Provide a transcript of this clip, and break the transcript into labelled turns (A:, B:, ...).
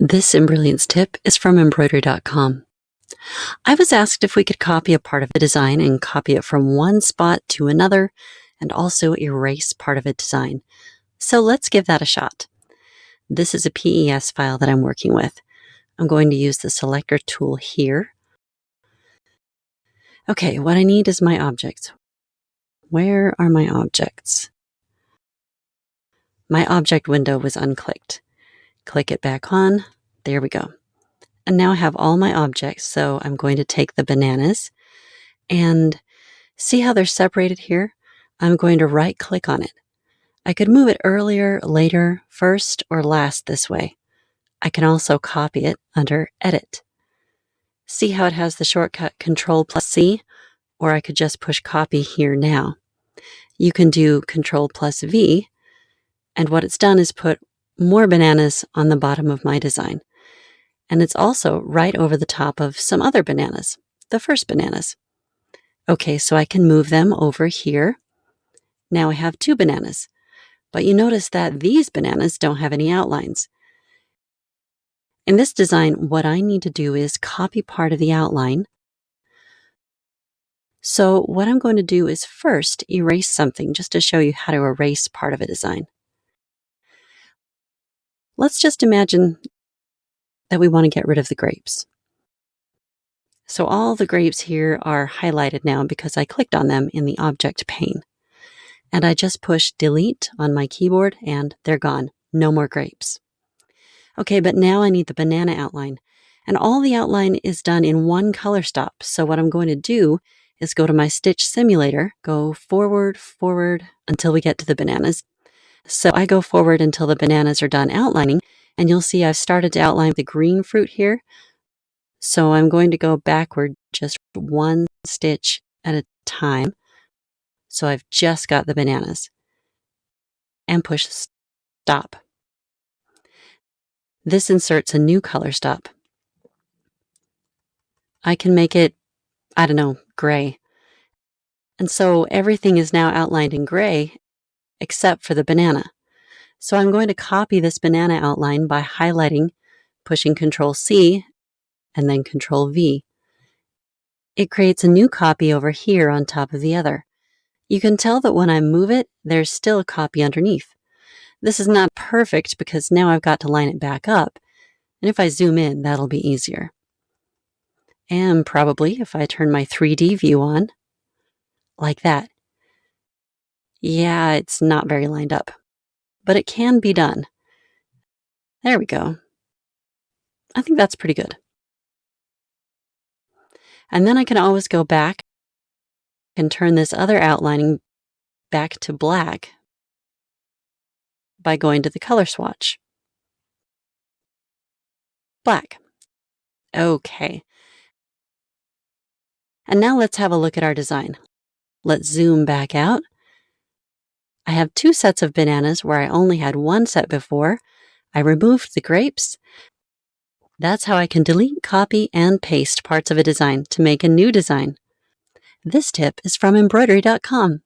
A: This Embrilliance tip is from embroidery.com. I was asked if we could copy a part of the design and copy it from one spot to another and also erase part of a design. So let's give that a shot. This is a PES file that I'm working with. I'm going to use the selector tool here. Okay, what I need is my objects. Where are my objects? My object window was unclicked. Click it back on. There we go. And now I have all my objects, so I'm going to take the bananas and see how they're separated here? I'm going to right click on it. I could move it earlier, later, first, or last this way. I can also copy it under Edit. See how it has the shortcut Control+C? Or I could just push copy here now. You can do Control+V, and what it's done is put more bananas on the bottom of my design. And it's also right over the top of some other bananas, the first bananas. Okay, so I can move them over here. Now I have two bananas, but you notice that these bananas don't have any outlines. In this design, what I need to do is copy part of the outline. So what I'm going to do is first erase something just to show you how to erase part of a design. Let's just imagine that we want to get rid of the grapes. So all the grapes here are highlighted now because I clicked on them in the object pane. And I just pushed delete on my keyboard and they're gone. No more grapes. Okay, but now I need the banana outline. And all the outline is done in one color stop. So what I'm going to do is go to my stitch simulator, go forward, forward until we get to the bananas. So I go forward until the bananas are done outlining. And you'll see I've started to outline the green fruit here. So I'm going to go backward just one stitch at a time. So I've just got the bananas. And push stop. This inserts a new color stop. I can make it, I don't know, gray. And so everything is now outlined in gray except for the banana. So I'm going to copy this banana outline by highlighting, pushing Control+C, and then Control+V. It creates a new copy over here on top of the other. You can tell that when I move it, there's still a copy underneath. This is not perfect because now I've got to line it back up. And if I zoom in, that'll be easier. And probably if I turn my 3D view on, like that. Yeah, it's not very lined up, but it can be done. There we go. I think that's pretty good. And then I can always go back and turn this other outlining back to black by going to the color swatch. Black. Okay. And now let's have a look at our design. Let's zoom back out. I have two sets of bananas where I only had one set before. I removed the grapes. That's how I can delete, copy, and paste parts of a design to make a new design. This tip is from embroidery.com.